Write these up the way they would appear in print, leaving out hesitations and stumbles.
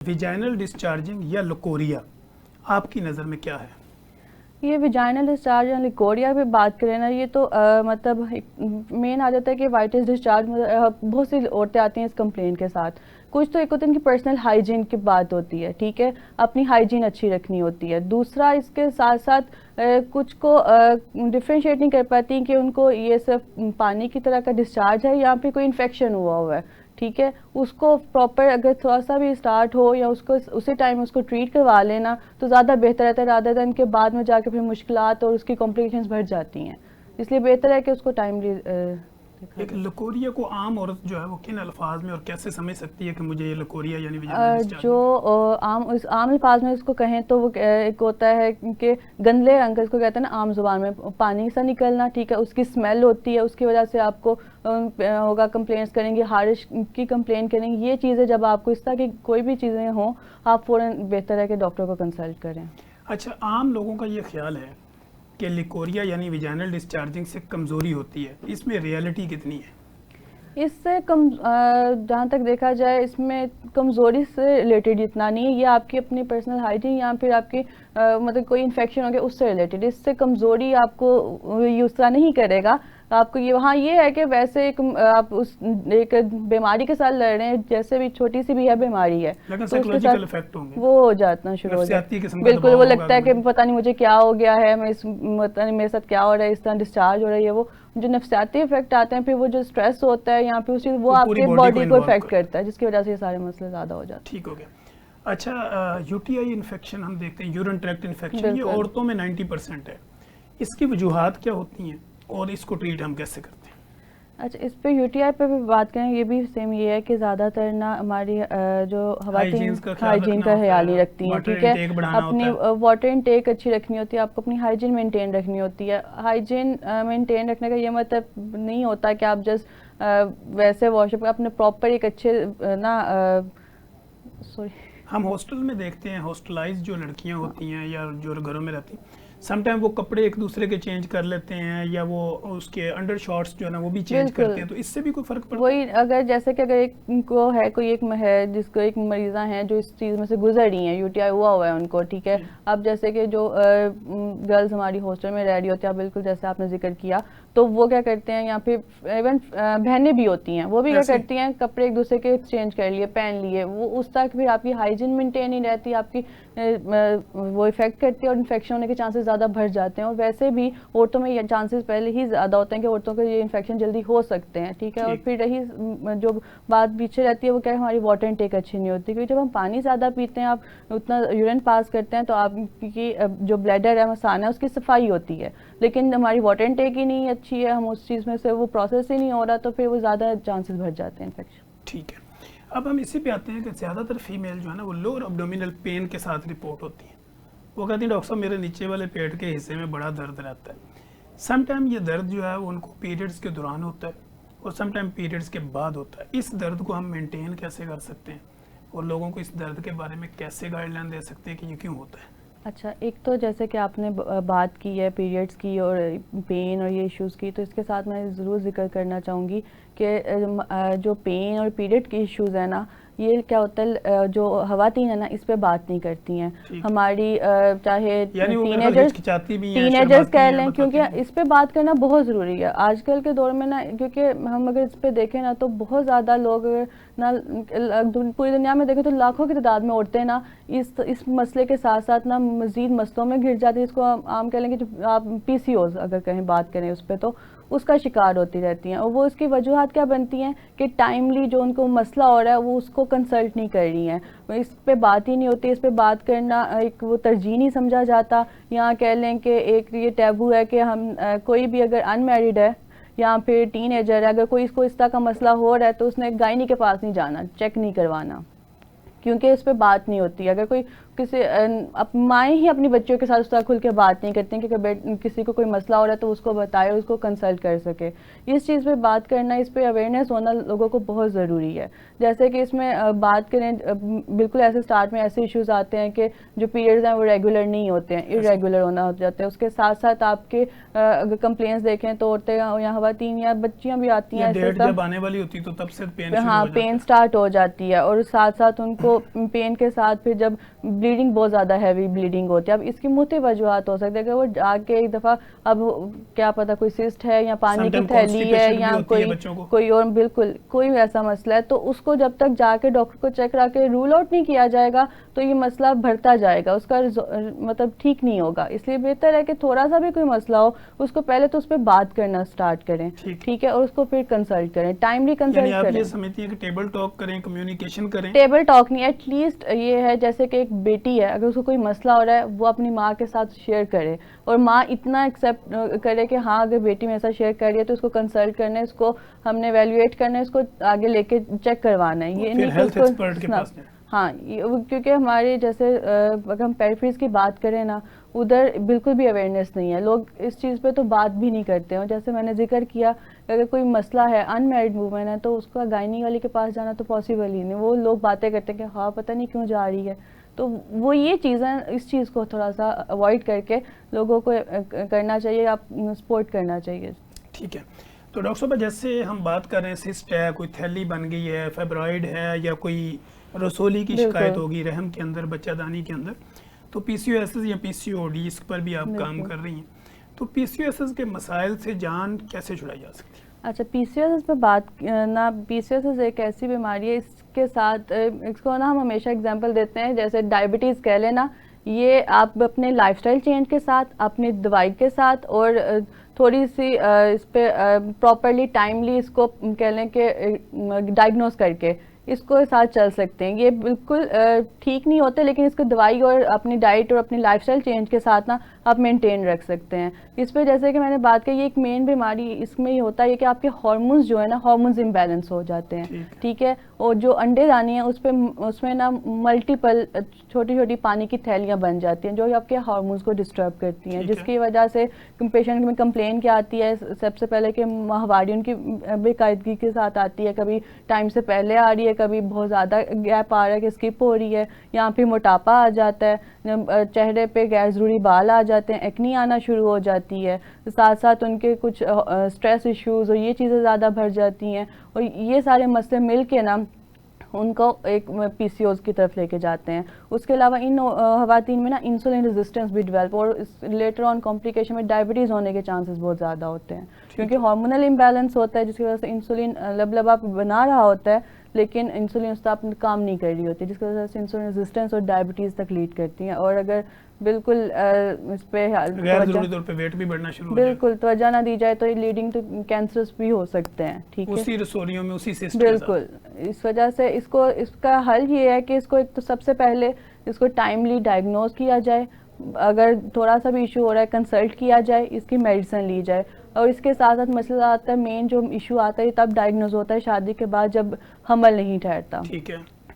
Vaginal discharging या leucorrhoea आपकी नज़र में क्या है? ये विजाइनल डिस्चार्ज या लिकोरिया पे बात करें ना, ये तो मतलब मेन आ जाता है कि वाइटस डिस्चार्ज बहुत सी औरतें आती हैं इस कंप्लेंट के साथ। कुछ तो एक होता है इनकी पर्सनल हाइजीन की बात होती है, ठीक है, अपनी हाइजीन अच्छी रखनी होती है। दूसरा इसके साथ साथ कुछ को डिफ्रेंशिएट नहीं कर पाती कि उनको ये सिर्फ पानी की तरह का डिस्चार्ज है या फिर कोई इन्फेक्शन हुआ है, ठीक है। उसको प्रॉपर अगर थोड़ा सा भी स्टार्ट हो या उसको उसी टाइम उसको ट्रीट करवा लेना तो ज़्यादा बेहतर रहता है, रादर देन के बाद में जाके फिर मुश्किलात और उसकी कॉम्प्लिकेशंस बढ़ जाती हैं। इसलिए बेहतर है कि उसको टाइमली एक लकोरिया को आम औरत जो है वो किन अल्फाज में और कैसे समझ सकती है कि मुझे ये लकोरिया यानी विजाइनल डिस्चार्ज जो आम अल्फाज में इसको कहें तो वो एक होता है कि गंदले रंग का, इसको कहते हैं ना आम जुबान में, पानी सा निकलना, ठीक है। उसकी स्मेल होती है, उसकी वजह से आपको होगा कंप्लेंट्स करेंगे, हारिश की कंप्लेन करेंगे। ये चीज़ें जब आपको इस तरह की कोई भी चीज़ें हों, आप फ़ौरन बेहतर है कि डॉक्टर को कंसल्ट करें। अच्छा, आम लोगों का ये ख्याल है कि लिकोरिया यानी विजाइनल डिस्चार्जिंग से कमज़ोरी होती है, इसमें रियलिटी कितनी है? इससे कम जहाँ तक देखा जाए इसमें कमज़ोरी से रिलेटेड इतना नहीं है, ये आपकी अपनी पर्सनल हाइजीन या फिर आपकी मतलब कोई इन्फेक्शन हो गया उससे रिलेटेड। इससे कमज़ोरी आपको यूज़ नहीं करेगा आपको। ये हाँ ये है कि वैसे आप उस एक बीमारी के साथ लड़ रहे हैं, जैसे भी छोटी सी भी है बीमारी है लेकिन तो उसके साइकोलॉजिकल साथ इफेक्ट होंगे, वो हो जाना शुरू हो जाता है। किस्म का बिल्कुल, दबाव वो होगा लगता है कि मुझे। पता नहीं मुझे क्या हो गया है, मैं इस पता नहीं मेरे साथ क्या हो रहा है, इस तरह डिस्चार्ज हो रहा है। वो जो नफ्सियाती इफेक्ट आते हैं, फिर वो जो स्ट्रेस होता है यहाँ पे उस चीज़ वो पूरी आपके बॉडी बॉडी को इफेक्ट करता है, जिसकी वजह से ये सारे मसले ज़्यादा हो जाते ठीक हो गया। अच्छा, यूटीआई इन्फेक्शन हम देखते हैं, यूरिन ट्रैक्ट इन्फेक्शन, ये बिल्कुल। औरतों में 90% है। इसकी वजूहात क्या होती हैं और इसको ट्रीट हम कैसे करते हैं? अच्छा, इस पे यूटीआई पे भी बात करें, ये भी सेम ये है कि ज़्यादातर ना हमारी जो खवातीन हाइजीन का ख्याल नहीं रखती हैं, ठीक है। अपनी वाटर इनटेक अच्छी रखनी होती है, आपको अपनी हाइजीन मेंटेन रखनी होती है। हाइजीन मेंटेन रखने का ये मतलब नहीं होता कि आप जस्ट वैसे वॉशअप अपने प्रॉपर एक अच्छे ना सॉरी हम हॉस्टल में देखते हैं, हॉस्टलाइज जो लड़कियां होती हैं या जो घरों में रहती हैं, समटाइम वो कपड़े एक दूसरे के चेंज कर लेते हैं या वो उसके अंडर शॉर्ट्स जो है ना वो भी चेंज करते हैं, तो इससे भी कोई फर्क पड़ता है? वही अगर जैसे कि अगर एक को है कोई एक है जिसको एक मरीज़ा हैं जो इस चीज़ में से गुजर रही हैं, यूटीआई हुआ है उनको, ठीक है। अब जैसे कि जो गर्ल्स हमारी हॉस्टल में रह रही होती है, बिल्कुल जैसे आपने जिक्र किया, तो वो क्या करते हैं, यहाँ पे इवन बहनें भी होती हैं, वो भी क्या करती हैं, कपड़े एक दूसरे के एक्सचेंज कर लिए, पहन लिए, वो उस तक फिर आपकी हाइजीन मेंटेन नहीं रहती, आपकी वो इफेक्ट करती है और इन्फेक्शन होने के चांसेस ज़्यादा बढ़ जाते हैं। और वैसे भी औरतों में ये चांसेस पहले ही ज़्यादा होते हैं कि औरतों को ये इन्फेक्शन जल्दी हो सकते हैं, ठीक है। और फिर रही जो बात पीछे रहती है वो क्या है, हमारी वाटर इनटेक अच्छी नहीं होती, क्योंकि जब हम पानी ज़्यादा पीते हैं, आप उतना यूरिन पास करते हैं, तो आपकी जो ब्लैडर है, मसाना है, उसकी सफाई होती है। लेकिन हमारी वाटर इनटेक ही नहीं अच्छी है, हम उस चीज़ में से वो प्रोसेस ही नहीं हो रहा, तो फिर वो ज़्यादा चांसेस बढ़ जाते हैं इन्फेक्शन। ठीक है, अब हम इसी पे आते हैं कि ज़्यादातर फीमेल जो है ना वो लोअर एब्डोमिनल पेन के साथ रिपोर्ट होती है। वो कहती हैं डॉक्टर साहब मेरे नीचे वाले पेट के हिस्से में बड़ा दर्द रहता है। समटाइम ये दर्द जो है वो उनको पीरियड्स के दौरान होता है और समटाइम पीरियड्स के बाद होता है। इस दर्द को हम मेंटेन कैसे कर सकते हैं और लोगों को इस दर्द के बारे में कैसे गाइडलाइन दे सकते हैं कि ये क्यों होता है? अच्छा, एक तो जैसे कि आपने बात की है पीरियड्स की और पेन और ये इश्यूज़ की, तो इसके साथ मैं ज़रूर जिक्र करना चाहूँगी कि जो पेन और पीरियड के इश्यूज़ है ना, ये क्या होता है, जो ख़वातीन है ना इस पे बात नहीं करती हैं हमारी, चाहे टीनेजर्स कह लें, क्योंकि इस पे बात करना बहुत ज़रूरी है आजकल के दौर में ना। क्योंकि हम अगर इस पे देखें ना तो बहुत ज़्यादा लोग ना पूरी दुनिया में देखें तो लाखों की तादाद में औरतें ना इस मसले के साथ साथ ना मज़ीद मसलों में घिर जाती है, जिसको आम कह लेंगे, जो आप पीसीओज़ अगर कहीं बात करें उस पर, तो उसका शिकार होती रहती हैं। और वो उसकी वजूहत क्या बनती हैं कि टाइमली जो उनको मसला हो रहा है वो उसको कंसल्ट नहीं कर रही हैं, इस पे बात ही नहीं होती। इस पे बात करना एक वो तरजीह नहीं समझा जाता। यहाँ कह लें कि एक ये टैबू है कि हम कोई भी अगर अनमैरिड है या फिर टीनेजर है, अगर कोई इसको इस तरह का मसला हो रहा है तो उसने गायनी के पास नहीं जाना, चेक नहीं करवाना, क्योंकि इस पे बात नहीं होती। अगर कोई किसी माएँ ही अपनी बच्चों के साथ उस तरह खुल के बात नहीं करती हैं कि अगर किसी को कोई मसला हो रहा है तो उसको बताए और उसको कंसल्ट कर सके। इस चीज़ पे बात करना, इस पे अवेयरनेस होना लोगों को बहुत ज़रूरी है। जैसे कि इसमें बात करें, बिल्कुल ऐसे स्टार्ट में ऐसे इश्यूज आते हैं कि जो पीरियड्स हैं वो रेगुलर नहीं होते हैं, इरेगुलर होना हो जाते हैं। उसके साथ साथ आपके अगर कंप्लेंट्स देखें तो औरतें या खवातीन या बच्चियाँ भी आती हैं, डेट जब आने वाली होती तो तब से पेन हाँ पेन स्टार्ट हो जाती है, और साथ साथ उनको पेन के साथ फिर जब ब्लीडिंग, बहुत ज़्यादा हैवी ब्लीडिंग होती है। अब इसकी मुख्तलिफ वजूहत हो सकती है कि वो आके एक दफ़ा, अब क्या पता कोई सिस्ट है या पानी की थैली है या कोई और बिल्कुल कोई ऐसा मसला है, तो उसको जब तक जाके डॉक्टर को चेक करा के रूल आउट नहीं किया जाएगा तो ये मसला बढ़ता जाएगा, उसका मतलब ठीक नहीं होगा। इसलिए बेहतर है कि थोड़ा सा भी कोई मसला हो उसको पहले तो उस पर बात करना स्टार्ट करें, ठीक है, और उसको फिर कंसल्ट करें, टाइमली कंसल्ट करें। ये समझती है कि टेबल टॉक करें, कम्युनिकेशन करें। टेबल टॉक नहीं, एटलीस्ट ये है जैसे कि एक बेटी है, अगर उसको कोई मसला हो रहा है वो अपनी माँ के साथ शेयर करे, और माँ इतना एक्सेप्ट करे कि हाँ अगर बेटी मेरे साथ शेयर कर रही है तो उसको कंसल्ट करना है, उसको हमने एवेल्युएट करना है, उसको आगे लेके चेक करवाना है। ये नहीं हेल्थ एक्सपर्ट के पास हाँ, क्योंकि हमारे जैसे अगर हम पेरिफेरीज की बात करें ना, उधर बिल्कुल भी अवेयरनेस नहीं है, लोग इस चीज़ पे तो बात भी नहीं करते हैं। जैसे मैंने जिक्र किया, अगर कोई मसला है, अनमैरिड वूमेन है, तो उसका गायनी वाले के पास जाना तो पॉसिबल ही नहीं। वो लोग बातें करते हैं कि हाँ पता नहीं क्यों जा रही है, तो वो ये चीज़ें, इस चीज़ को थोड़ा सा अवॉइड करके लोगों को करना चाहिए, आप सपोर्ट करना चाहिए। ठीक है, तो डॉक्टर साहब जैसे हम बात कर रहे हैं, सिस्ट है, कोई थैली बन गई है, फाइब्रॉइड है, या कोई रसोली की शिकायत होगी रहम के अंदर, बच्चादानी के अंदर, तो पीसीओएस या पीसीओडी इस पर भी आप काम कर रही हैं, तो पीसीओएस के मसाइल से जान कैसे छुड़ाई जा सकती है? अच्छा, पीसीओएस पे बात ना, पीसीओएस एक ऐसी बीमारी है, इसके साथ इसको ना हम हमेशा एग्जांपल देते हैं, जैसे डायबिटीज़ कह लेना, ये आप अपने लाइफस्टाइल चेंज के साथ, अपनी दवाई के साथ, और थोड़ी सी इस पे प्रॉपरली टाइमली इसको कह लें कि डायग्नोस करके इसको साथ चल सकते हैं। ये बिल्कुल ठीक नहीं होते, लेकिन इसको दवाई और अपनी डाइट और अपनी लाइफस्टाइल चेंज के साथ ना आप मेंटेन रख सकते हैं। इस पे जैसे कि मैंने बात की, ये एक मेन बीमारी इसमें ये होता है कि आपके हार्मोन्स जो है ना, हार्मोन्स इम्बैलेंस हो जाते हैं, ठीक है, और जो अंडे दानी है उसमें ना मल्टीपल छोटी छोटी पानी की थैलियाँ बन जाती हैं, जो आपके हार्मोन्स को डिस्टर्ब करती हैं, जिसकी वजह से पेशेंट में कंप्लेन क्या आती है सबसे पहले कि माहवारी उनकी बेकायदगी के साथ आती है, कभी टाइम से पहले आ रही है, कभी बहुत ज़्यादा गैप आ रहा है कि स्किप हो रही है, यहाँ पे मोटापा आ जाता है, चेहरे पे गैर ज़रूरी बाल आ जाते हैं, एक्नी आना शुरू हो जाती है, साथ साथ उनके कुछ स्ट्रेस इश्यूज़ और ये चीज़ें ज़्यादा बढ़ जाती हैं, और ये सारे मसले मिल के ना उनको एक पीसीओएस की तरफ लेके जाते हैं। उसके अलावा इन खवातीन में ना इंसुलिन रेजिस्टेंस भी डेवलप, और लेटर ऑन कॉम्प्लिकेशन में डायबिटीज़ होने के चांसेस बहुत ज़्यादा होते हैं, क्योंकि हार्मोनल इम्बैलेंस होता है, जिसकी वजह से इंसुलिन लबलबा बना रहा होता है, लेकिन इंसुलिन उस पर काम नहीं कर रही होती, जिसकी वजह से इंसुलिन रेजिस्टेंस और डायबिटीज़ तक लीड करती हैं। और अगर बिल्कुल इस पे वेट भी बढ़ना शुरू हो जाए, बिल्कुल तवज्जो ना दी जाए तो ये लीडिंग टू कैंसर्स भी हो सकते हैं, ठीक है, उसी रसोलियों में, उसी सिस्टम बिल्कुल। इस वजह से इसका हल ये है कि इसको एक तो सबसे पहले इसको टाइमली डायग्नोज किया जाए, अगर थोड़ा सा भी इशू हो रहा है कंसल्ट किया जाए, इसकी मेडिसिन ली जाए, और इसके साथ साथ मसला आता है, मेन जो इशू आता है तब डायग्नोज होता है शादी के बाद, जब हमल नहीं ठहरता,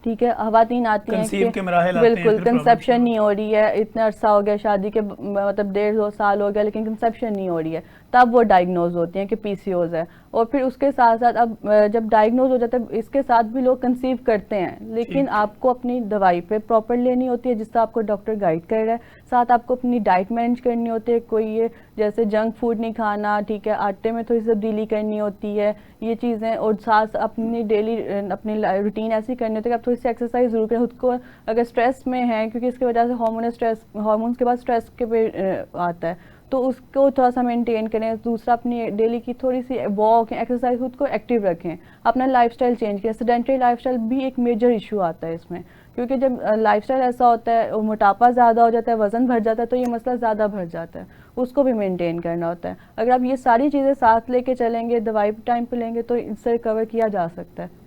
ठीक है, खवातीन आती हैं कि बिल्कुल कंसेप्शन नहीं हो रही है, इतना अरसा हो गया शादी के, मतलब 1.5-2 साल हो गया, लेकिन कंसेप्शन नहीं हो रही है, तब वो डायग्नोज होती हैं कि पीसीओएस है। और फिर उसके साथ साथ अब जब डायग्नोज हो जाता है, इसके साथ भी लोग कंसीव करते हैं, लेकिन आपको अपनी दवाई पे प्रॉपर लेनी होती है, जिससे आपको डॉक्टर गाइड कर रहा है, साथ आपको अपनी डाइट मैनेज करनी होती है, कोई ये जैसे जंक फूड नहीं खाना, ठीक है, आटे में थोड़ी सी तब्दीली करनी होती है, ये चीज़ें, और साथ अपनी डेली अपनी रूटीन ऐसी करनी होती है कि आप थोड़ी सी एक्सरसाइज ज़रूर करें खुद को, अगर स्ट्रेस में है, क्योंकि इसकी वजह से हार्मोन्स के बाद स्ट्रेस के पे आता है, तो उसको थोड़ा सा मेंटेन करें। दूसरा, अपनी डेली की थोड़ी सी वॉक, एक्सरसाइज, खुद को एक्टिव रखें, अपना लाइफस्टाइल चेंज करें। सेडेंटरी लाइफस्टाइल भी एक मेजर इशू आता है इसमें, क्योंकि जब लाइफस्टाइल ऐसा होता है और मोटापा ज़्यादा हो जाता है, वज़न बढ़ जाता है, तो ये मसला ज़्यादा बढ़ जाता है, उसको भी मेंटेन करना होता है। अगर आप ये सारी चीज़ें साथ लेके चलेंगे, दवाई टाइम पे लेंगे, तो इससे रिकवर किया जा सकता है।